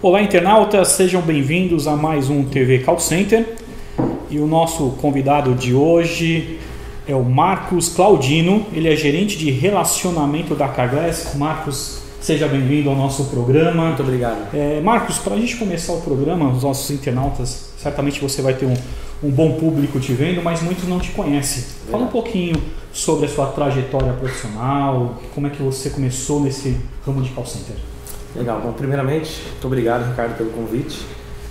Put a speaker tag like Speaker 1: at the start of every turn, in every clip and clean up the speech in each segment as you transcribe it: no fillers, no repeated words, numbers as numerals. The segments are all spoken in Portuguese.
Speaker 1: Olá, internautas, sejam bem-vindos a mais um TV Call Center. E o nosso convidado de hoje é o Marcos Claudino, ele é gerente de relacionamento da Carglass. Marcos, seja bem-vindo ao nosso programa.
Speaker 2: Muito obrigado.
Speaker 1: Marcos, para a gente começar o programa, os nossos internautas, certamente você vai ter um bom público te vendo, mas muitos não te conhecem. Fala um pouquinho sobre a sua trajetória profissional, como é que você começou nesse ramo de call center.
Speaker 2: Legal. Bom, primeiramente, muito obrigado, Ricardo, pelo convite.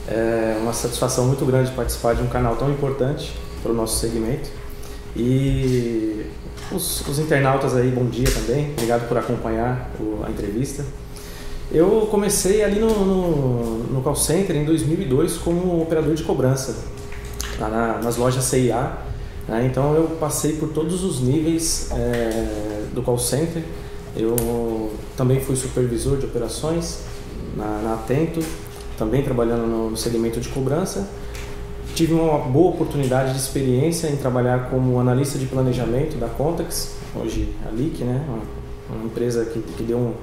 Speaker 2: É uma satisfação muito grande participar de um canal tão importante para o nosso segmento. E os internautas aí, bom dia também. Obrigado por acompanhar a entrevista. Eu comecei ali no call center em 2002 como operador de cobrança, lá nas lojas CIA. Né? Então eu passei por todos os níveis do call center. Eu também fui supervisor de operações na Atento, também trabalhando no segmento de cobrança. Tive uma boa oportunidade de experiência em trabalhar como analista de planejamento da Contax, hoje a LIC, né? Uma empresa que deu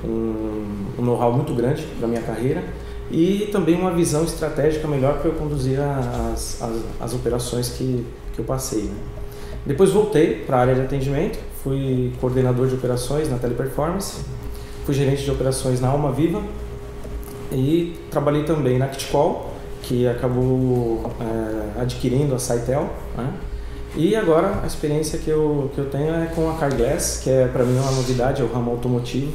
Speaker 2: um know-how muito grande para a minha carreira e também uma visão estratégica melhor para eu conduzir as operações que eu passei. Né? Depois voltei para a área de atendimento, fui coordenador de operações na Teleperformance, fui gerente de operações na Alma Viva e trabalhei também na Kitcall, que acabou adquirindo a Saitel. Né? E agora a experiência que eu tenho é com a Carglass, que para mim é uma novidade, é o ramo automotivo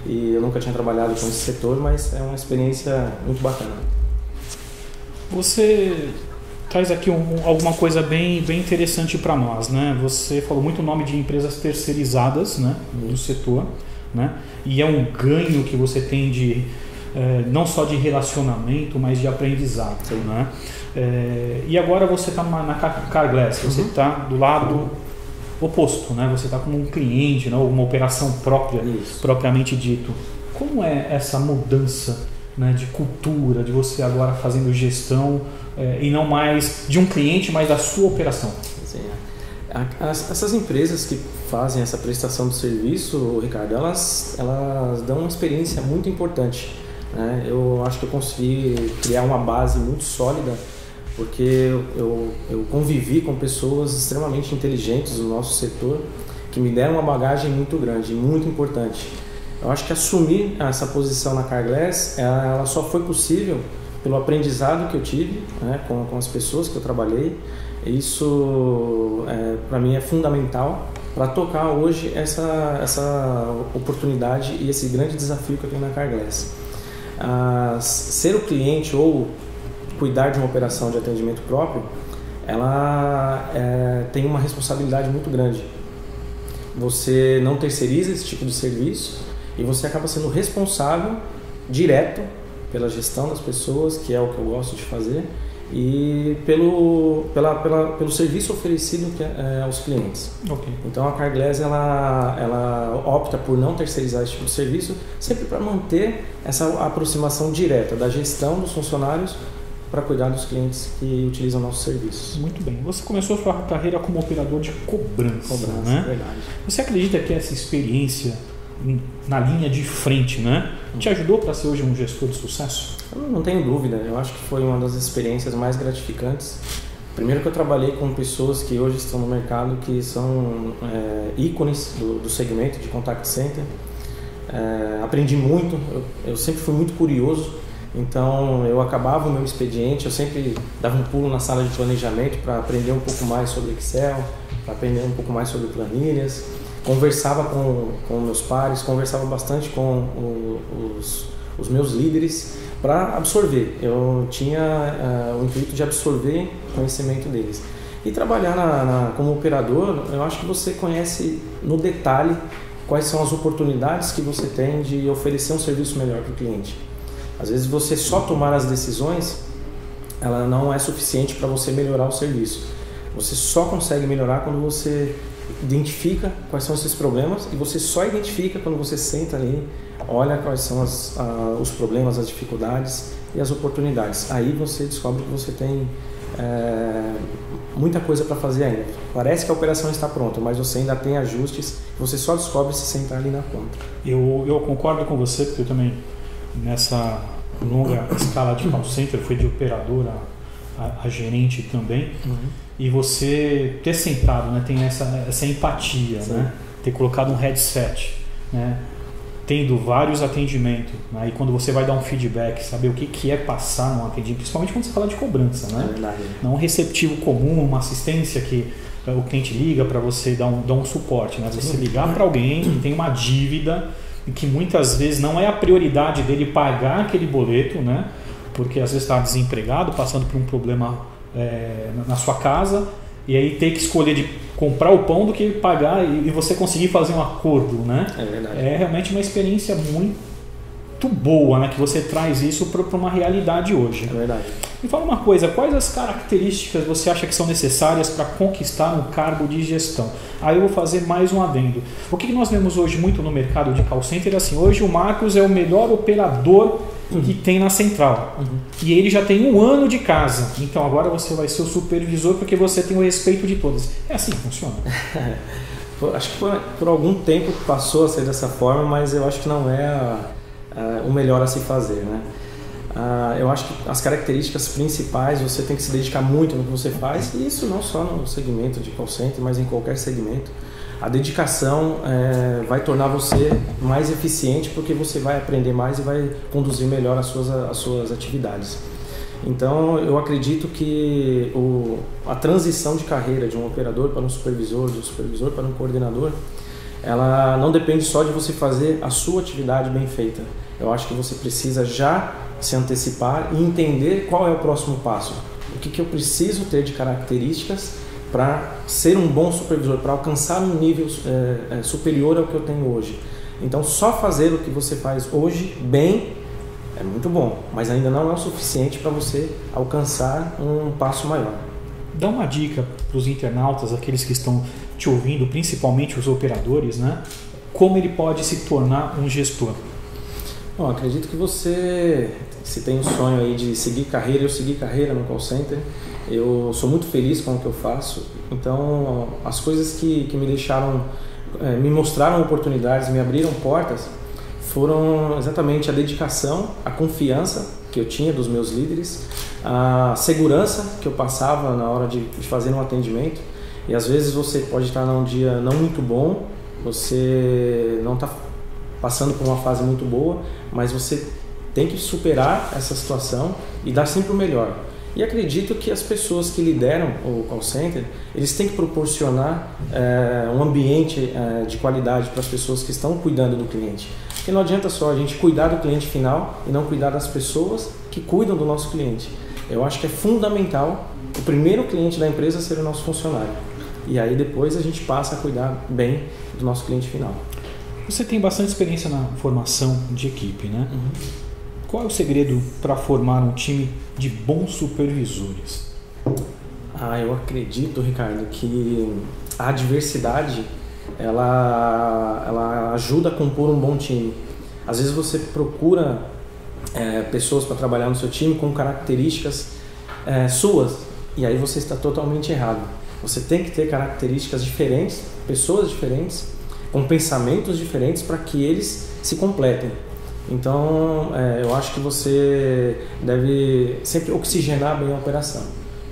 Speaker 2: e eu nunca tinha trabalhado com esse setor, mas é uma experiência muito bacana.
Speaker 1: Você traz aqui alguma coisa bem interessante para nós, né? Você falou muito o nome de empresas terceirizadas, né, do setor, né? E é um ganho que você tem de não só de relacionamento, mas de aprendizado, né? E agora você está na Carglass, você está do lado oposto, né? Você está como um cliente, né? Uma operação própria, propriamente dito. Como é essa mudança, né, de cultura, de você agora fazendo gestão e não mais de um cliente, mas da sua operação?
Speaker 2: Sim. Essas empresas que fazem essa prestação de serviço, Ricardo, elas dão uma experiência muito importante. Né? Eu acho que eu consegui criar uma base muito sólida, porque eu convivi com pessoas extremamente inteligentes do nosso setor, que me deram uma bagagem muito grande, muito importante. Eu acho que assumir essa posição na Carglass, ela só foi possível pelo aprendizado que eu tive, né, com as pessoas que eu trabalhei. Isso, para mim, é fundamental para tocar hoje essa oportunidade e esse grande desafio que eu tenho na Carglass. Ser o cliente ou cuidar de uma operação de atendimento próprio, ela tem uma responsabilidade muito grande. Você não terceiriza esse tipo de serviço e você acaba sendo responsável direto pela gestão das pessoas, que é o que eu gosto de fazer, e pelo serviço oferecido aos clientes. Okay. Então a Carglass ela opta por não terceirizar esse tipo de serviço, sempre para manter essa aproximação direta da gestão dos funcionários para cuidar dos clientes que utilizam nossos serviços.
Speaker 1: Muito bem. Você começou a sua carreira como operador de cobrança, né?
Speaker 2: Verdade.
Speaker 1: Você acredita que essa experiência na linha de frente, né, te ajudou para ser hoje um gestor de sucesso?
Speaker 2: Eu não tenho dúvida. Eu acho que foi uma das experiências mais gratificantes. Primeiro que eu trabalhei com pessoas que hoje estão no mercado, que são ícones do segmento de contact center. Aprendi muito. Eu sempre fui muito curioso. Então eu acabava o meu expediente, eu sempre dava um pulo na sala de planejamento para aprender um pouco mais sobre Excel, para aprender um pouco mais sobre planilhas. Conversava com meus pares, conversava bastante com os meus líderes para absorver. Eu tinha o intuito de absorver o conhecimento deles. E trabalhar como operador, eu acho que você conhece no detalhe quais são as oportunidades que você tem de oferecer um serviço melhor para o cliente. Às vezes você só tomar as decisões, ela não é suficiente para você melhorar o serviço. Você só consegue melhorar quando você identifica quais são esses problemas, e você só identifica quando você senta ali, olha quais são os problemas, as dificuldades e as oportunidades. Aí você descobre que você tem muita coisa para fazer ainda. Parece que a operação está pronta, mas você ainda tem ajustes que você só descobre se sentar ali na ponta.
Speaker 1: Eu concordo com você, porque eu também nessa longa escala de call center, foi de operador a gerente também, e você ter sentado, né, tem essa empatia, né, ter colocado um headset, né, tendo vários atendimentos, né, e quando você vai dar um feedback, saber o que é passar num atendimento, principalmente quando você fala de cobrança, né, não um receptivo comum, uma assistência que o cliente liga para você dar um suporte, né, você ligar para alguém que tem uma dívida e que muitas vezes não é a prioridade dele pagar aquele boleto, né? Porque às vezes está desempregado, passando por um problema na sua casa, e aí ter que escolher de comprar o pão do que pagar e você conseguir fazer um acordo, né?
Speaker 2: É verdade.
Speaker 1: É realmente uma experiência muito boa, né? Que você traz isso para uma realidade hoje.
Speaker 2: É verdade.
Speaker 1: Me fala uma coisa, quais as características você acha que são necessárias para conquistar um cargo de gestão? Aí eu vou fazer mais um adendo. O que nós vemos hoje muito no mercado de call center é assim, hoje o Marcos é o melhor operador que tem na central. E ele já tem 1 ano de casa. Então agora você vai ser o supervisor porque você tem o respeito de todos. É assim que funciona?
Speaker 2: Acho que por algum tempo passou a ser dessa forma, mas eu acho que não é o melhor a se fazer, né? Eu acho que as características principais, você tem que se dedicar muito no que você faz, e isso não só no segmento de call center, mas em qualquer segmento. A dedicação vai tornar você mais eficiente, porque você vai aprender mais e vai conduzir melhor as suas atividades. Então eu acredito que a transição de carreira de um operador para um supervisor, de um supervisor para um coordenador, ela não depende só de você fazer a sua atividade bem feita. Eu acho que você precisa já se antecipar e entender qual é o próximo passo. O que eu preciso ter de características para ser um bom supervisor, para alcançar um nível superior ao que eu tenho hoje. Então, só fazer o que você faz hoje bem é muito bom, mas ainda não é o suficiente para você alcançar um passo maior.
Speaker 1: Dá uma dica para os internautas, aqueles que estão te ouvindo, principalmente os operadores, né? Como ele pode se tornar um gestor?
Speaker 2: Bom, acredito que você, se tem um sonho aí de seguir carreira, eu segui carreira no call center, eu sou muito feliz com o que eu faço, então as coisas que me deixaram, me mostraram oportunidades, me abriram portas, foram exatamente a dedicação, a confiança que eu tinha dos meus líderes, a segurança que eu passava na hora de fazer um atendimento. E às vezes você pode estar num dia não muito bom, você não está passando por uma fase muito boa, mas você tem que superar essa situação e dar sempre o melhor. E acredito que as pessoas que lideram o call center, eles têm que proporcionar um ambiente de qualidade para as pessoas que estão cuidando do cliente. Porque não adianta só a gente cuidar do cliente final e não cuidar das pessoas que cuidam do nosso cliente. Eu acho que é fundamental o primeiro cliente da empresa ser o nosso funcionário. E aí depois a gente passa a cuidar bem do nosso cliente final.
Speaker 1: Você tem bastante experiência na formação de equipe, né? Qual é o segredo para formar um time de bons supervisores?
Speaker 2: Eu acredito, Ricardo, que a diversidade ela ajuda a compor um bom time. Às vezes você procura pessoas para trabalhar no seu time com características suas, e aí você está totalmente errado. Você tem que ter características diferentes, pessoas diferentes, com pensamentos diferentes para que eles se completem. Então, eu acho que você deve sempre oxigenar bem a operação.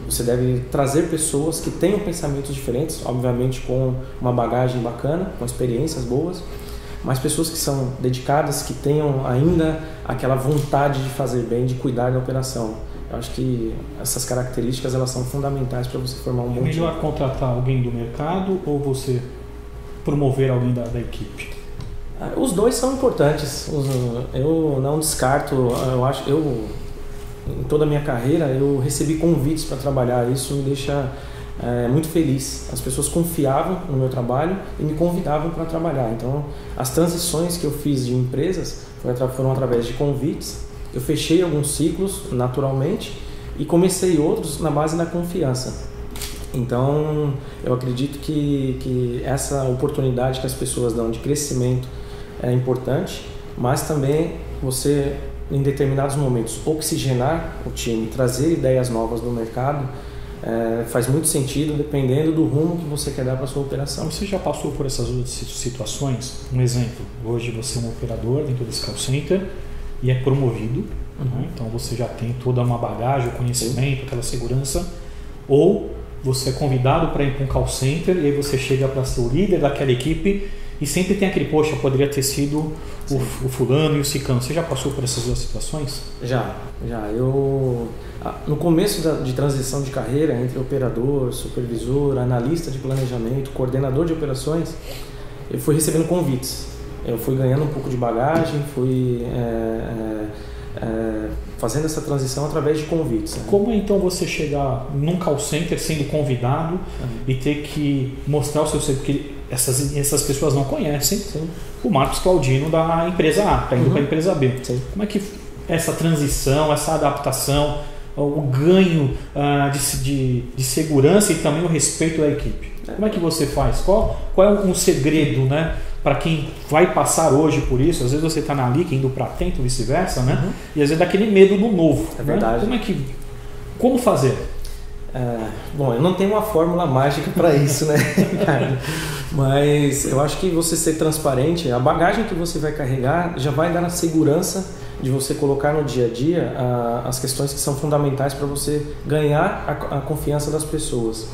Speaker 2: Você deve trazer pessoas que tenham pensamentos diferentes, obviamente com uma bagagem bacana, com experiências boas, mas pessoas que são dedicadas, que tenham ainda aquela vontade de fazer bem, de cuidar da operação. Eu acho que essas características elas são fundamentais para você formar um bom time.
Speaker 1: É melhor contratar alguém do mercado ou você promover alguém da equipe?
Speaker 2: Os dois são importantes. Eu não descarto. Em toda a minha carreira, eu recebi convites para trabalhar. Isso me deixa muito feliz. As pessoas confiavam no meu trabalho e me convidavam para trabalhar. Então, as transições que eu fiz de empresas foram através de convites. Eu fechei alguns ciclos naturalmente e comecei outros na base da confiança. Então, eu acredito que essa oportunidade que as pessoas dão de crescimento é importante, mas também você, em determinados momentos, oxigenar o time, trazer ideias novas do mercado, faz muito sentido dependendo do rumo que você quer dar para a sua operação.
Speaker 1: Você já passou por essas outras situações? Um exemplo, hoje você é um operador dentro desse call center e é promovido, né? Então você já tem toda uma bagagem, o conhecimento, aquela segurança, ou você é convidado para ir para um call center e aí você chega para ser o líder daquela equipe e sempre tem aquele, poxa, poderia ter sido o fulano e o ciclano. Você já passou por essas duas situações?
Speaker 2: Já. Eu, no começo de transição de carreira entre operador, supervisor, analista de planejamento, coordenador de operações, eu fui recebendo convites. Eu fui ganhando um pouco de bagagem, fui fazendo essa transição através de convites. Né?
Speaker 1: Como é então você chegar num call center sendo convidado e ter que mostrar o seu serviço? Porque essas pessoas não conhecem. Sim. O Marcos Claudino da empresa A, está indo para a empresa B. Sim. Como é que essa transição, essa adaptação, o ganho de segurança e também o respeito da equipe? Como é que você faz? Qual é um segredo, né, para quem vai passar hoje por isso? Às vezes você está na LIC indo para Atento e vice-versa, né? E às vezes dá aquele medo do novo.
Speaker 2: É verdade.
Speaker 1: Né? Como fazer?
Speaker 2: Bom, eu não tenho uma fórmula mágica para isso, né, Ricardo? Mas eu acho que você ser transparente, a bagagem que você vai carregar já vai dar a segurança de você colocar no dia a dia as questões que são fundamentais para você ganhar a confiança das pessoas.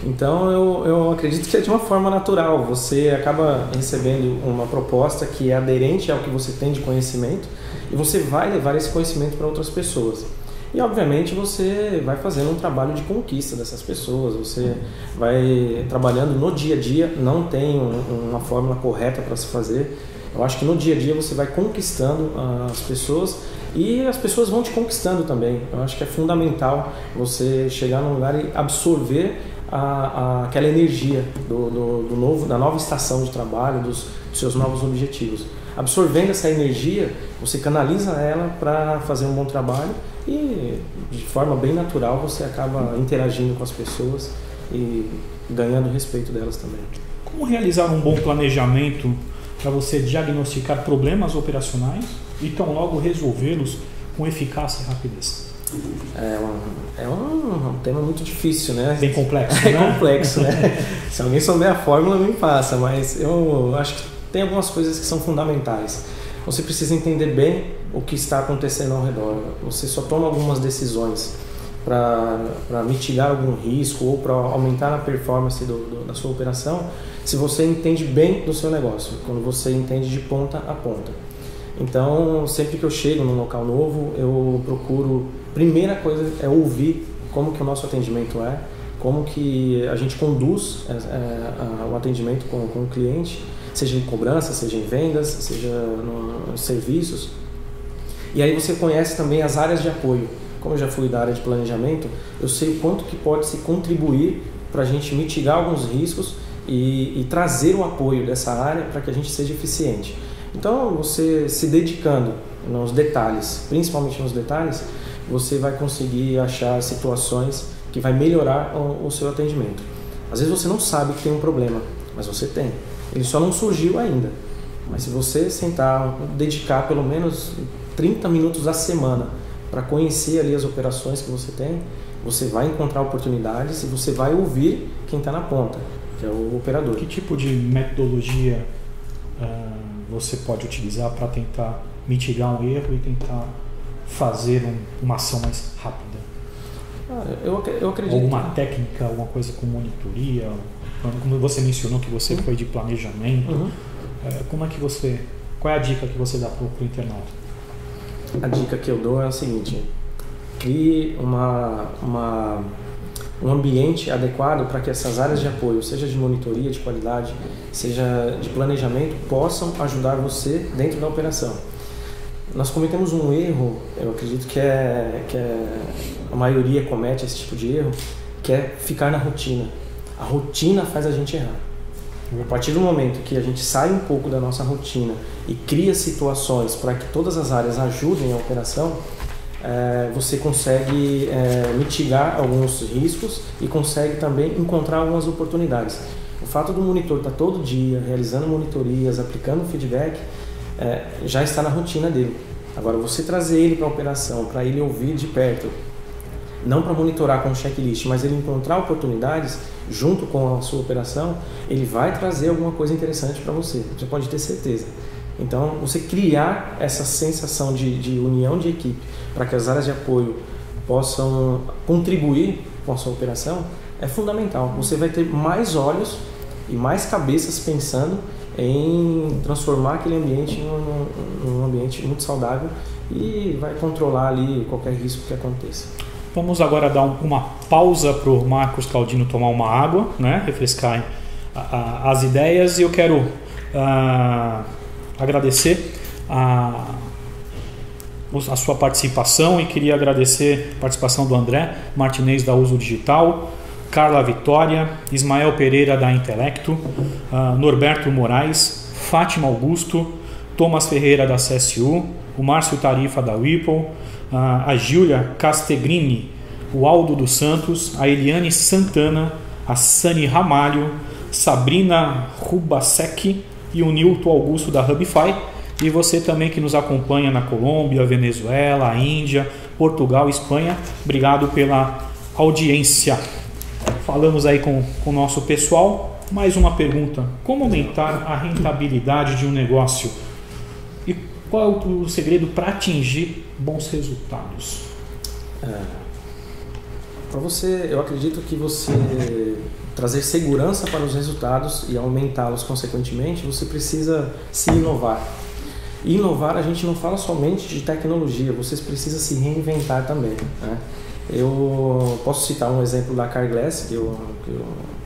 Speaker 2: Então eu acredito que é de uma forma natural, você acaba recebendo uma proposta que é aderente ao que você tem de conhecimento e você vai levar esse conhecimento para outras pessoas. E obviamente você vai fazendo um trabalho de conquista dessas pessoas, você vai trabalhando no dia a dia, não tem uma fórmula correta para se fazer. Eu acho que no dia a dia você vai conquistando as pessoas e as pessoas vão te conquistando também. Eu acho que é fundamental você chegar num lugar e absorver aquela energia da nova estação de trabalho, dos seus novos objetivos. Absorvendo essa energia, você canaliza ela para fazer um bom trabalho e de forma bem natural você acaba interagindo com as pessoas e ganhando o respeito delas também.
Speaker 1: Como realizar um bom planejamento para você diagnosticar problemas operacionais e tão logo resolvê-los com eficácia e rapidez?
Speaker 2: É um tema muito difícil, né?
Speaker 1: Bem complexo,
Speaker 2: né?
Speaker 1: É
Speaker 2: complexo, né? Se alguém souber a fórmula, me passa, mas eu acho que tem algumas coisas que são fundamentais. Você precisa entender bem o que está acontecendo ao redor. Você só toma algumas decisões para mitigar algum risco ou para aumentar a performance da sua operação se você entende bem do seu negócio, quando você entende de ponta a ponta. Então, sempre que eu chego num local novo, eu procuro, primeira coisa é ouvir como que o nosso atendimento é, como que a gente conduz o atendimento com o cliente, seja em cobrança, seja em vendas, seja nos serviços. E aí você conhece também as áreas de apoio. Como eu já fui da área de planejamento, eu sei o quanto que pode se contribuir para a gente mitigar alguns riscos e trazer o apoio dessa área para que a gente seja eficiente. Então, você se dedicando nos detalhes, principalmente nos detalhes, você vai conseguir achar situações que vai melhorar o seu atendimento. Às vezes você não sabe que tem um problema, mas você tem. Ele só não surgiu ainda. Mas se você sentar, dedicar pelo menos 30 minutos a semana para conhecer ali as operações que você tem, você vai encontrar oportunidades e você vai ouvir quem está na ponta, que é o operador.
Speaker 1: Que tipo de metodologia você pode utilizar para tentar mitigar um erro e tentar fazer uma ação mais rápida?
Speaker 2: Eu acredito.
Speaker 1: Alguma técnica, alguma coisa com monitoria? Como você mencionou que você foi de planejamento, qual é a dica que você dá para o internauta?
Speaker 2: A dica que eu dou é a seguinte: crie um ambiente adequado para que essas áreas de apoio, seja de monitoria, de qualidade, seja de planejamento, possam ajudar você dentro da operação. Nós cometemos um erro, eu acredito que a maioria comete esse tipo de erro, que é ficar na rotina. A rotina faz a gente errar. A partir do momento que a gente sai um pouco da nossa rotina e cria situações para que todas as áreas ajudem a operação, você consegue mitigar alguns riscos e consegue também encontrar algumas oportunidades. O fato do monitor estar todo dia realizando monitorias, aplicando feedback, já está na rotina dele. Agora, você trazer ele para a operação, para ele ouvir de perto, não para monitorar com um checklist, mas ele encontrar oportunidades junto com a sua operação, ele vai trazer alguma coisa interessante para você. Você pode ter certeza. Então, você criar essa sensação de união de equipe para que as áreas de apoio possam contribuir com a sua operação é fundamental. Você vai ter mais olhos e mais cabeças pensando em transformar aquele ambiente num ambiente muito saudável e vai controlar ali qualquer risco que aconteça.
Speaker 1: Vamos agora dar uma pausa para o Marcos Claudino tomar uma água, né? Refrescar as ideias, e eu quero agradecer a sua participação, e queria agradecer a participação do André Martinez da Uso Digital, Carla Vitória, Ismael Pereira da Intelecto, Norberto Moraes, Fátima Augusto, Thomas Ferreira da CSU, o Márcio Tarifa da Whipple, a Júlia Castegrini, o Aldo dos Santos, a Eliane Santana, a Sani Ramalho, Sabrina Rubasek e o Nilton Augusto da Hubify. E você também que nos acompanha na Colômbia, Venezuela, Índia, Portugal, Espanha, obrigado pela audiência. Falamos aí com o nosso pessoal. Mais uma pergunta: como aumentar a rentabilidade de um negócio? E qual é o segredo para atingir bons resultados?
Speaker 2: Para você, eu acredito que você trazer segurança para os resultados e aumentá-los consequentemente, você precisa se inovar. E inovar, a gente não fala somente de tecnologia, você precisa se reinventar também, né? Eu posso citar um exemplo da Carglass, que eu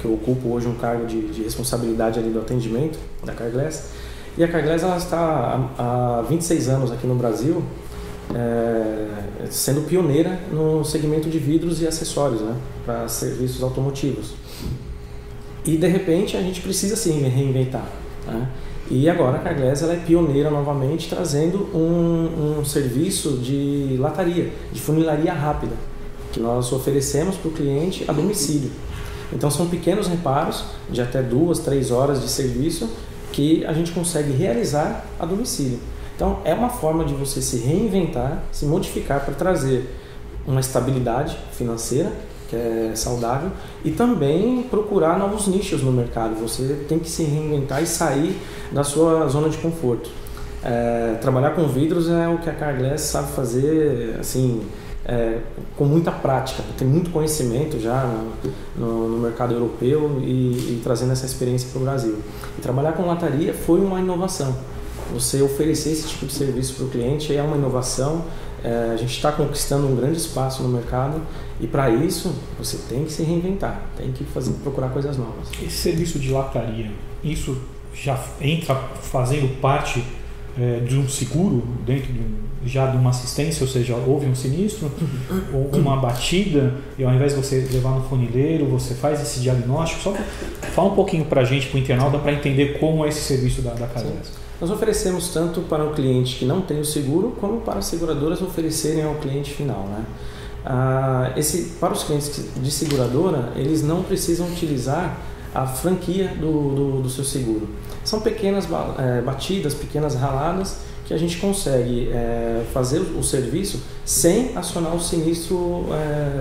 Speaker 2: ocupo hoje um cargo de responsabilidade ali do atendimento da Carglass. E a Carglass, ela está há 26 anos aqui no Brasil, sendo pioneira no segmento de vidros e acessórios, né, para serviços automotivos. E de repente a gente precisa se reinventar, né? E agora a Carglass, ela é pioneira novamente, trazendo um serviço de lataria, de funilaria rápida, que nós oferecemos para o cliente a domicílio. Então são pequenos reparos de até 2, 3 horas de serviço que a gente consegue realizar a domicílio. Então é uma forma de você se reinventar, se modificar para trazer uma estabilidade financeira, que é saudável, e também procurar novos nichos no mercado. Você tem que se reinventar e sair da sua zona de conforto. Trabalhar com vidros é o que a Carglass sabe fazer assim, com muita prática, tem muito conhecimento já no mercado europeu e trazendo essa experiência para o Brasil. E trabalhar com lataria foi uma inovação. Você oferecer esse tipo de serviço para o cliente é uma inovação. A gente está conquistando um grande espaço no mercado e para isso você tem que se reinventar, tem que procurar coisas novas.
Speaker 1: Esse serviço de lataria, isso já entra fazendo parte de um seguro, dentro já de uma assistência, ou seja, houve um sinistro ou uma batida e ao invés de você levar no funileiro, você faz esse diagnóstico? Só fala um pouquinho para a gente, para o internauta, para entender como é esse serviço da Carglass.
Speaker 2: Nós oferecemos tanto para o cliente que não tem o seguro, como para as seguradoras oferecerem ao cliente final, né? Para os clientes de seguradora, eles não precisam utilizar a franquia do seu seguro. São pequenas batidas, pequenas raladas que a gente consegue fazer o serviço sem acionar o sinistro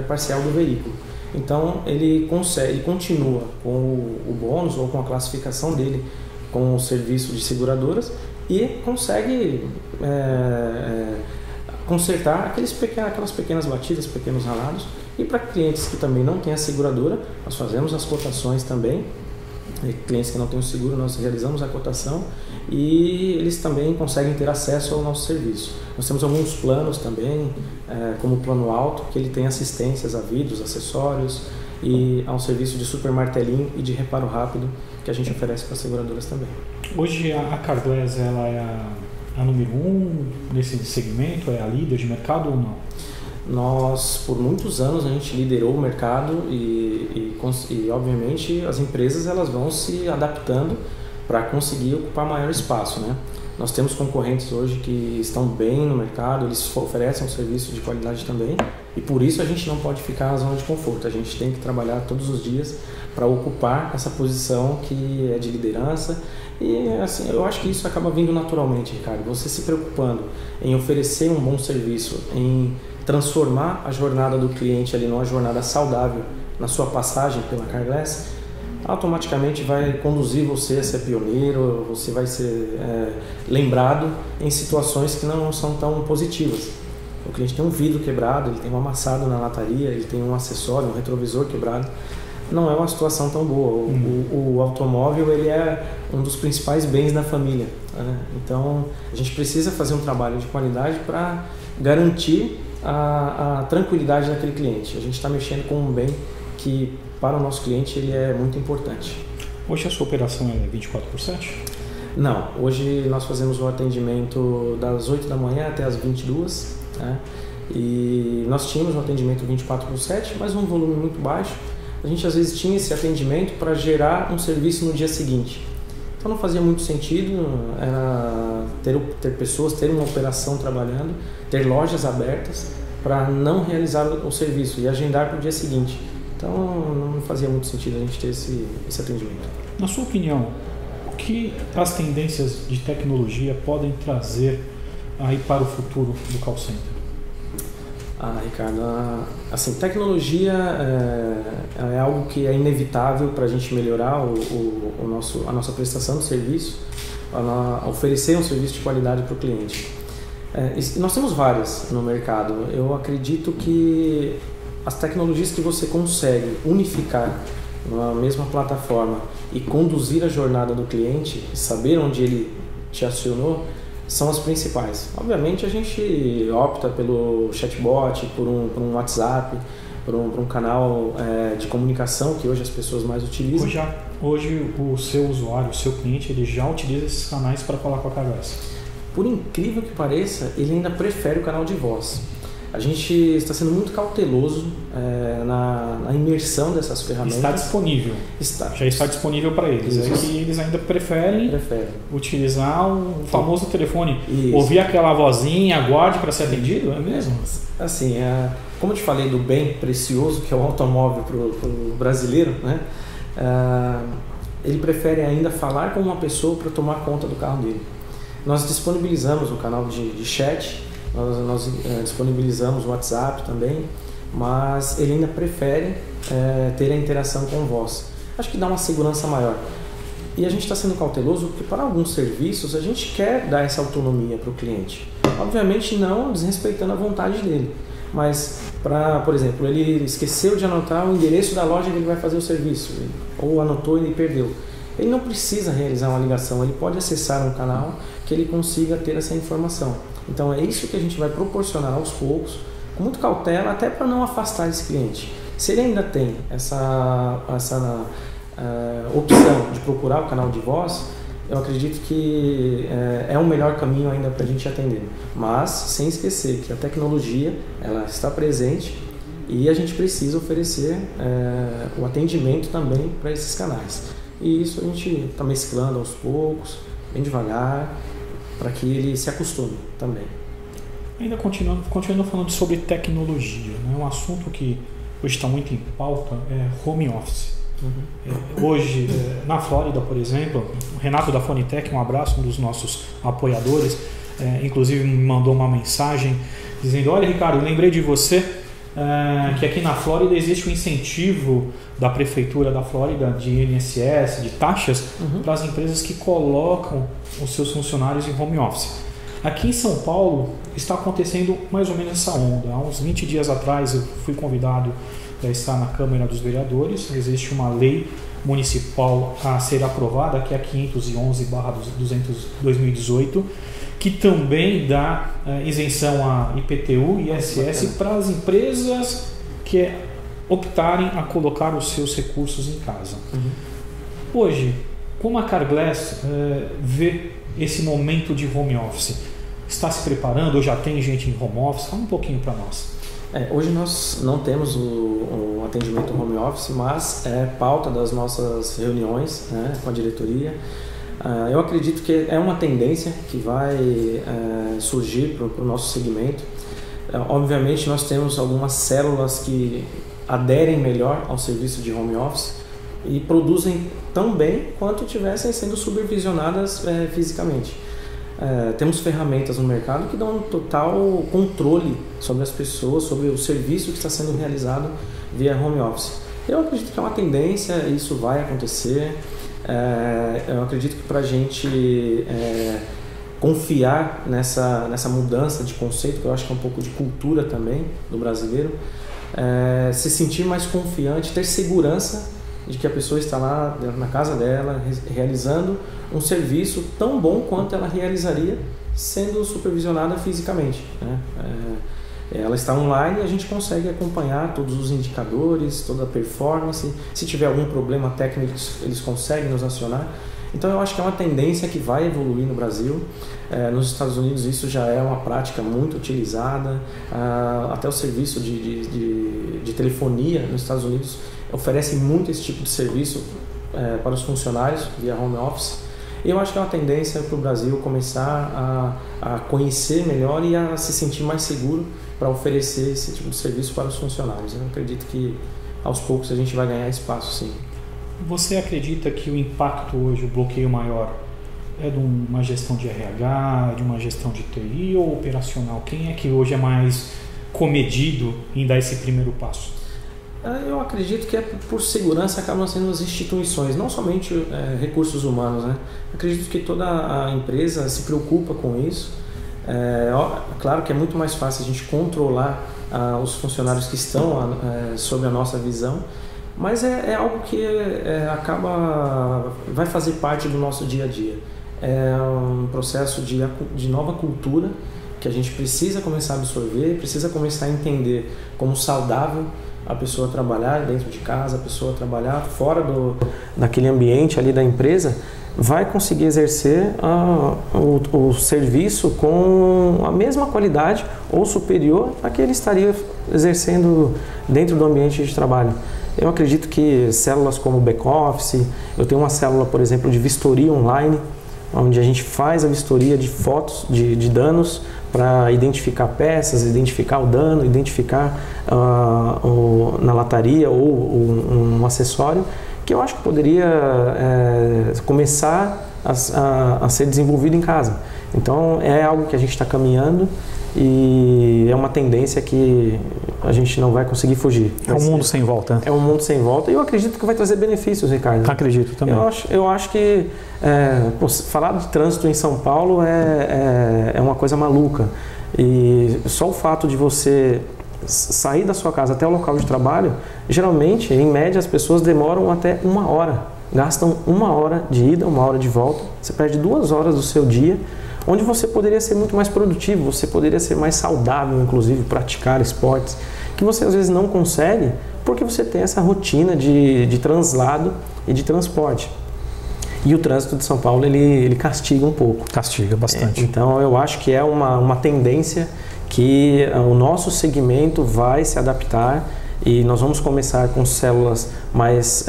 Speaker 2: parcial do veículo. Então ele continua com o bônus ou com a classificação dele com o serviço de seguradoras e consegue consertar aquelas pequenas batidas, pequenos ralados. E para clientes que também não têm a seguradora, nós fazemos as cotações também. E clientes que não têm o seguro, nós realizamos a cotação e eles também conseguem ter acesso ao nosso serviço. Nós temos alguns planos também, como o plano alto, que ele tem assistências a vidros, acessórios e ao serviço de super martelinho e de reparo rápido que a gente oferece para as seguradoras também.
Speaker 1: Hoje a Carglass, ela é a número 1 nesse segmento, é a líder de mercado ou não?
Speaker 2: Nós, por muitos anos, a gente liderou o mercado e obviamente as empresas elas vão se adaptando para conseguir ocupar maior espaço, né? Nós temos concorrentes hoje que estão bem no mercado, eles oferecem um serviço de qualidade também e por isso a gente não pode ficar na zona de conforto, a gente tem que trabalhar todos os dias para ocupar essa posição que é de liderança e assim, eu acho que isso acaba vindo naturalmente, Ricardo. Você se preocupando em oferecer um bom serviço, em transformar a jornada do cliente ali numa jornada saudável na sua passagem pela Carglass, automaticamente vai conduzir você a ser pioneiro, você vai ser lembrado em situações que não são tão positivas. O cliente tem um vidro quebrado, ele tem um amassado na lataria, ele tem um acessório, um retrovisor quebrado. Não é uma situação tão boa. O automóvel ele é um dos principais bens da família, né? Então a gente precisa fazer um trabalho de qualidade para garantir a tranquilidade daquele cliente. A gente está mexendo com um bem que para o nosso cliente ele é muito importante.
Speaker 1: Hoje a sua operação é 24/7?
Speaker 2: Não, hoje nós fazemos um atendimento das 8 da manhã até as 22, né? E nós tínhamos um atendimento 24/7, mas um volume muito baixo. A gente às vezes tinha esse atendimento para gerar um serviço no dia seguinte. Então não fazia muito sentido ter pessoas, ter uma operação trabalhando, ter lojas abertas para não realizar o serviço e agendar para o dia seguinte. Então não fazia muito sentido a gente ter esse atendimento.
Speaker 1: Na sua opinião, o que as tendências de tecnologia podem trazer aí para o futuro do call center?
Speaker 2: Ricardo, assim, tecnologia é algo que é inevitável para a gente melhorar a nossa prestação de serviço, oferecer um serviço de qualidade para o cliente. Nós temos várias no mercado. Eu acredito que as tecnologias que você consegue unificar na mesma plataforma e conduzir a jornada do cliente, saber onde ele te acionou, são as principais. Obviamente a gente opta pelo chatbot, por um WhatsApp, por um canal de comunicação que hoje as pessoas mais utilizam.
Speaker 1: Hoje o seu usuário, o seu cliente, ele já utiliza esses canais para falar com a Carglass.
Speaker 2: Por incrível que pareça, ele ainda prefere o canal de voz. A gente está sendo muito cauteloso na imersão dessas ferramentas.
Speaker 1: Está disponível. Já está disponível para eles.
Speaker 2: Isso.
Speaker 1: É que eles ainda preferem utilizar o famoso telefone. Isso. Ouvir aquela vozinha, aguarde para ser atendido, é mesmo?
Speaker 2: Assim, como eu te falei do bem precioso que é o automóvel para o brasileiro, né? Ele prefere ainda falar com uma pessoa para tomar conta do carro dele. Nós disponibilizamos o canal de chat, nós disponibilizamos o WhatsApp também, mas ele ainda prefere ter a interação com voz. Acho que dá uma segurança maior. E a gente está sendo cauteloso porque para alguns serviços a gente quer dar essa autonomia para o cliente. Obviamente não desrespeitando a vontade dele, mas por exemplo, ele esqueceu de anotar o endereço da loja que ele vai fazer o serviço, ou anotou e perdeu. Ele não precisa realizar uma ligação, ele pode acessar um canal que ele consiga ter essa informação. Então é isso que a gente vai proporcionar aos poucos, com muita cautela, até para não afastar esse cliente. Se ele ainda tem essa opção de procurar o canal de voz, eu acredito que é o melhor caminho ainda para a gente atender. Mas sem esquecer que a tecnologia ela está presente e a gente precisa oferecer o atendimento também para esses canais. E isso a gente está mesclando aos poucos, bem devagar, para que ele se acostume também.
Speaker 1: Ainda continuando falando sobre tecnologia, né? Um assunto que hoje está muito em pauta é home office. Hoje, na Flórida, por exemplo, o Renato da Fonitec, um abraço, um dos nossos apoiadores, inclusive me mandou uma mensagem dizendo: olha, Ricardo, eu lembrei de você, que aqui na Flórida existe um incentivo da Prefeitura da Flórida de INSS, de taxas, para as empresas que colocam os seus funcionários em home office. Aqui em São Paulo está acontecendo mais ou menos essa onda. Há uns 20 dias atrás eu fui convidado para estar na Câmara dos Vereadores. Existe uma lei municipal a ser aprovada, que é a 511/2018, que também dá isenção a IPTU e ISS para as empresas que optarem a colocar os seus recursos em casa. Hoje, como a Carglass vê esse momento de home office? Está se preparando ou já tem gente em home office? Fala um pouquinho para nós.
Speaker 2: Hoje nós não temos o atendimento home office, mas é pauta das nossas reuniões, né, com a diretoria. Eu acredito que é uma tendência que vai surgir para o nosso segmento. Obviamente nós temos algumas células que aderem melhor ao serviço de home office e produzem tão bem quanto estivessem sendo supervisionadas fisicamente. Temos ferramentas no mercado que dão um total controle sobre as pessoas, sobre o serviço que está sendo realizado via home office. Eu acredito que é uma tendência, isso vai acontecer. Eu acredito que para a gente confiar nessa mudança de conceito, que eu acho que é um pouco de cultura também do brasileiro, se sentir mais confiante, ter segurança de que a pessoa está lá na casa dela realizando um serviço tão bom quanto ela realizaria sendo supervisionada fisicamente, né? Ela está online e a gente consegue acompanhar todos os indicadores, toda a performance. Se tiver algum problema técnico, eles conseguem nos acionar. Então eu acho que é uma tendência que vai evoluir no Brasil. Nos Estados Unidos isso já é uma prática muito utilizada. Até o serviço de telefonia nos Estados Unidos oferece muito esse tipo de serviço para os funcionários via home office. Eu acho que é uma tendência para o Brasil começar a conhecer melhor e a se sentir mais seguro para oferecer esse tipo de serviço para os funcionários. Eu acredito que aos poucos a gente vai ganhar espaço, sim.
Speaker 1: Você acredita que o impacto hoje, o bloqueio maior, é de uma gestão de RH, de uma gestão de TI ou operacional? Quem é que hoje é mais comedido em dar esse primeiro passo?
Speaker 2: Eu acredito que por segurança acabam sendo as instituições, não somente recursos humanos, né? Acredito que toda a empresa se preocupa com isso. Claro que é muito mais fácil a gente controlar os funcionários que estão sob a nossa visão, mas é algo que vai fazer parte do nosso dia a dia. É um processo de nova cultura que a gente precisa começar a absorver, precisa começar a entender como saudável a pessoa trabalhar dentro de casa, a pessoa trabalhar fora daquele ambiente ali da empresa, vai conseguir exercer o serviço com a mesma qualidade ou superior a que ele estaria exercendo dentro do ambiente de trabalho. Eu acredito que células como o back-office, eu tenho uma célula, por exemplo, de vistoria online, onde a gente faz a vistoria de fotos de danos para identificar peças, identificar o dano, identificar na lataria ou um acessório, que eu acho que poderia começar a ser desenvolvido em casa. Então é algo que a gente está caminhando e é uma tendência que a gente não vai conseguir fugir.
Speaker 1: É um mundo sem volta.
Speaker 2: É um mundo sem volta e eu acredito que vai trazer benefícios, Ricardo.
Speaker 1: Acredito também.
Speaker 2: Eu acho que falar de trânsito em São Paulo é uma coisa maluca. E só o fato de você sair da sua casa até o local de trabalho, geralmente, em média, as pessoas demoram até 1 hora. Gastam 1 hora de ida, 1 hora de volta. Você perde 2 horas do seu dia, onde você poderia ser muito mais produtivo, você poderia ser mais saudável, inclusive, praticar esportes, que você às vezes não consegue, porque você tem essa rotina de translado e de transporte. E o trânsito de São Paulo, ele castiga um pouco.
Speaker 1: Castiga bastante.
Speaker 2: Então, eu acho que é uma tendência que o nosso segmento vai se adaptar e nós vamos começar com células mais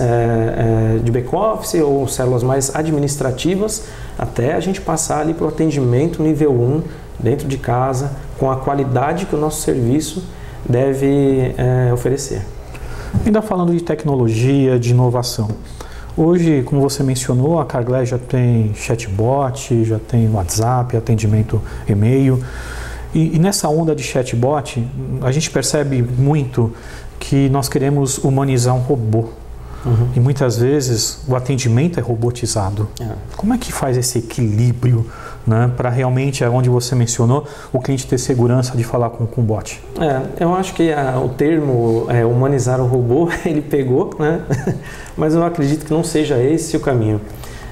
Speaker 2: de back-office ou células mais administrativas, até a gente passar ali para o atendimento nível 1, dentro de casa, com a qualidade que o nosso serviço deve oferecer.
Speaker 1: Ainda falando de tecnologia, de inovação. Hoje, como você mencionou, a Carglass já tem chatbot, já tem WhatsApp, atendimento e-mail. E nessa onda de chatbot, a gente percebe muito que nós queremos humanizar um robô. Uhum. E muitas vezes o atendimento é robotizado. Como é que faz esse equilíbrio, né, para realmente, onde você mencionou, o cliente ter segurança de falar com o bot?
Speaker 2: Eu acho que o termo humanizar o robô, ele pegou, né? Mas eu acredito que não seja esse o caminho.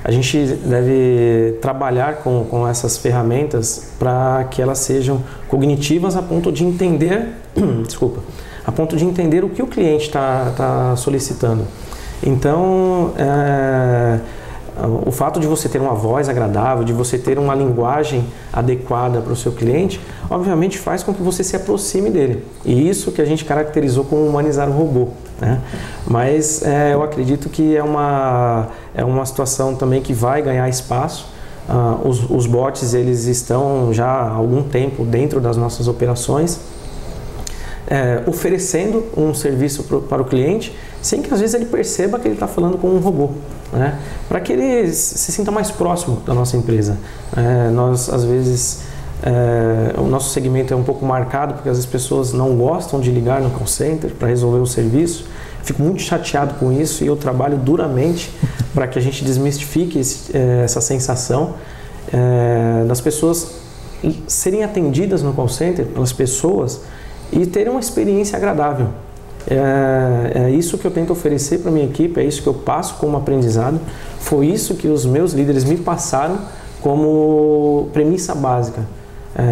Speaker 2: A gente deve trabalhar com essas ferramentas para que elas sejam cognitivas a ponto de entender, a ponto de entender o que o cliente está solicitando. Então, o fato de você ter uma voz agradável, de você ter uma linguagem adequada para o seu cliente, obviamente faz com que você se aproxime dele. E isso que a gente caracterizou como humanizar o robô, né? Mas eu acredito que é uma situação também que vai ganhar espaço. Os bots, eles estão já há algum tempo dentro das nossas operações, oferecendo um serviço para o cliente, sem que às vezes ele perceba que ele está falando com um robô, né? Para que ele se sinta mais próximo da nossa empresa. Nós, às vezes, o nosso segmento é um pouco marcado porque as pessoas não gostam de ligar no call center para resolver o serviço, fico muito chateado com isso e eu trabalho duramente para que a gente desmistifique essa sensação das pessoas serem atendidas no call center pelas pessoas e terem uma experiência agradável. É isso que eu tento oferecer para a minha equipe, é isso que eu passo como aprendizado. Foi isso que os meus líderes me passaram como premissa básica.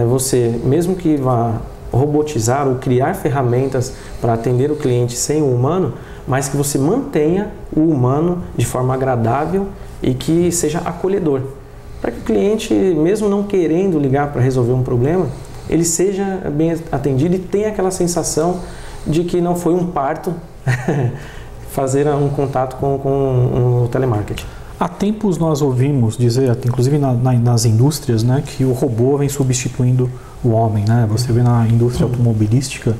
Speaker 2: Você, mesmo que vá robotizar ou criar ferramentas para atender o cliente sem o humano, mas que você mantenha o humano de forma agradável e que seja acolhedor. Para que o cliente, mesmo não querendo ligar para resolver um problema, ele seja bem atendido e tenha aquela sensação de que não foi um parto fazer um contato com o telemarketing.
Speaker 1: Há tempos nós ouvimos dizer, inclusive nas indústrias, né, que o robô vem substituindo o homem. Né? Você vê na indústria automobilística,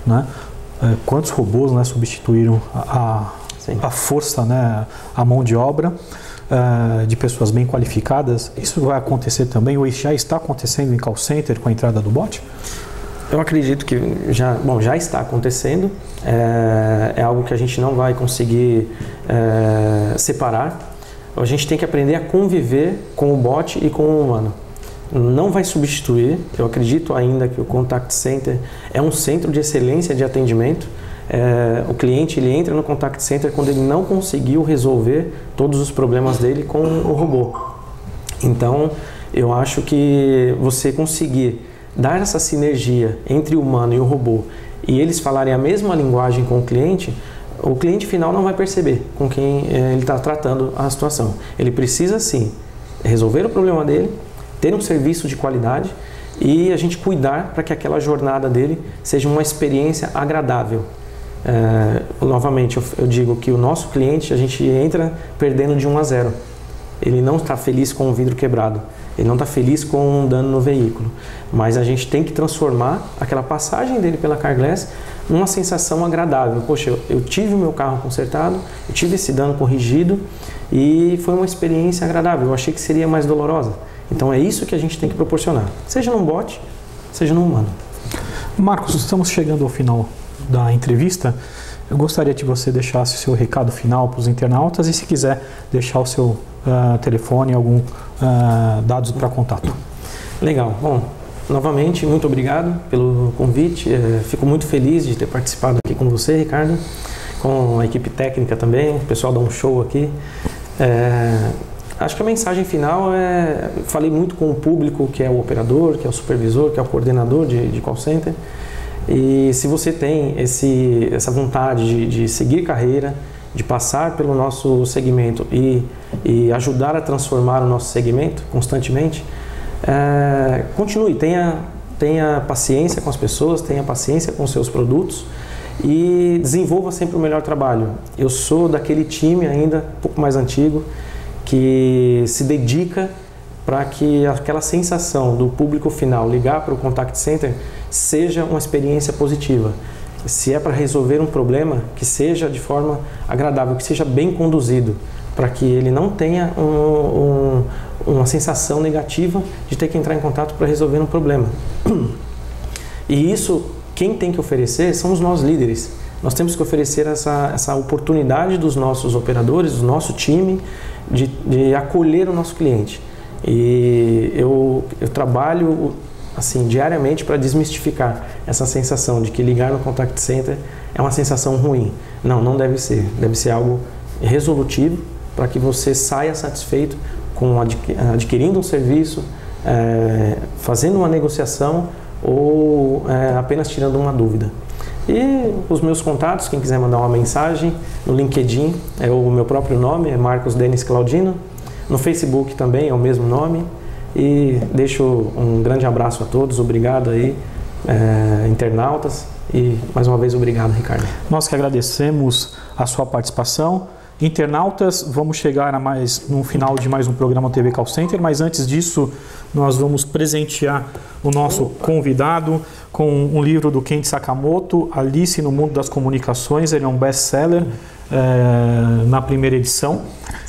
Speaker 1: né, quantos robôs, né, substituíram a força, né, a mão de obra de pessoas bem qualificadas. Isso vai acontecer também, ou já está acontecendo em call center com a entrada do bot?
Speaker 2: Eu acredito que já está acontecendo, é algo que a gente não vai conseguir separar. A gente tem que aprender a conviver com o bot e com o humano. Não vai substituir, eu acredito ainda que o Contact Center é um centro de excelência de atendimento. O cliente ele entra no Contact Center quando ele não conseguiu resolver todos os problemas dele com o robô. Então, eu acho que você conseguir dar essa sinergia entre o humano e o robô e eles falarem a mesma linguagem com o cliente final não vai perceber com quem ele está tratando a situação. Ele precisa sim resolver o problema dele, ter um serviço de qualidade e a gente cuidar para que aquela jornada dele seja uma experiência agradável. Novamente, eu digo que o nosso cliente, a gente entra perdendo de 1 a 0. Ele não está feliz com o vidro quebrado, ele não está feliz com um dano no veículo, mas a gente tem que transformar aquela passagem dele pela Carglass numa sensação agradável. Poxa, eu tive o meu carro consertado, eu tive esse dano corrigido e foi uma experiência agradável. Eu achei que seria mais dolorosa. Então é isso que a gente tem que proporcionar, seja num bot, seja num humano.
Speaker 1: Marcos, estamos chegando ao final da entrevista. Eu gostaria que você deixasse o seu recado final para os internautas e se quiser deixar o seu telefone e algum dados para contato.
Speaker 2: Legal. Bom, novamente, muito obrigado pelo convite. Fico muito feliz de ter participado aqui com você, Ricardo, com a equipe técnica também. O pessoal dá um show aqui. Acho que a mensagem final falei muito com o público, que é o operador, que é o supervisor, que é o coordenador de call center. E se você tem essa vontade de seguir carreira, de passar pelo nosso segmento e ajudar a transformar o nosso segmento constantemente, continue, tenha paciência com as pessoas, tenha paciência com os seus produtos e desenvolva sempre o melhor trabalho. Eu sou daquele time ainda um pouco mais antigo que se dedica para que aquela sensação do público final ligar para o Contact Center seja uma experiência positiva. Se é para resolver um problema, que seja de forma agradável, que seja bem conduzido, para que ele não tenha uma sensação negativa de ter que entrar em contato para resolver um problema. E isso, quem tem que oferecer são os nossos líderes. Nós temos que oferecer essa oportunidade dos nossos operadores, do nosso time, de acolher o nosso cliente. E eu trabalho assim, diariamente para desmistificar essa sensação de que ligar no Contact Center é uma sensação ruim. Não deve ser. Deve ser algo resolutivo para que você saia satisfeito com adquirindo um serviço, fazendo uma negociação ou apenas tirando uma dúvida. E os meus contatos, quem quiser mandar uma mensagem, no LinkedIn é o meu próprio nome, é Marcos Denis Claudino. No Facebook também é o mesmo nome. E deixo um grande abraço a todos, obrigado aí, internautas, e mais uma vez obrigado, Ricardo.
Speaker 1: Nós que agradecemos a sua participação. Internautas, vamos chegar no final de mais um programa TV Call Center, mas antes disso nós vamos presentear o nosso convidado com um livro do Ken Sakamoto, Alice no Mundo das Comunicações. Ele é um best-seller na primeira edição.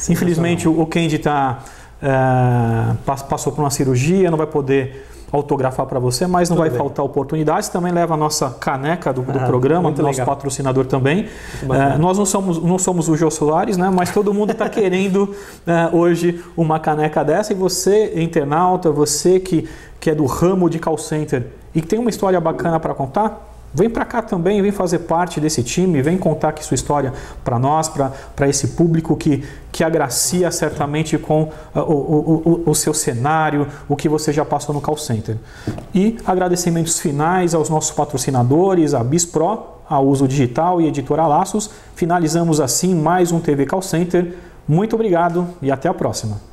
Speaker 1: Infelizmente o Ken está passou por uma cirurgia, não vai poder autografar para você, mas não vai faltar oportunidades. Também leva a nossa caneca do programa, do nosso patrocinador também. Nós não somos o Jô Soares, né? Mas todo mundo está querendo hoje uma caneca dessa. E você, internauta, você que é do ramo de call center e que tem uma história bacana para contar, vem para cá também, vem fazer parte desse time, vem contar aqui sua história para nós, para esse público que agracia certamente com o seu cenário, o que você já passou no call center. E agradecimentos finais aos nossos patrocinadores, a BizPro, a Uso Digital e Editora Laços. Finalizamos assim mais um TV Call Center. Muito obrigado e até a próxima.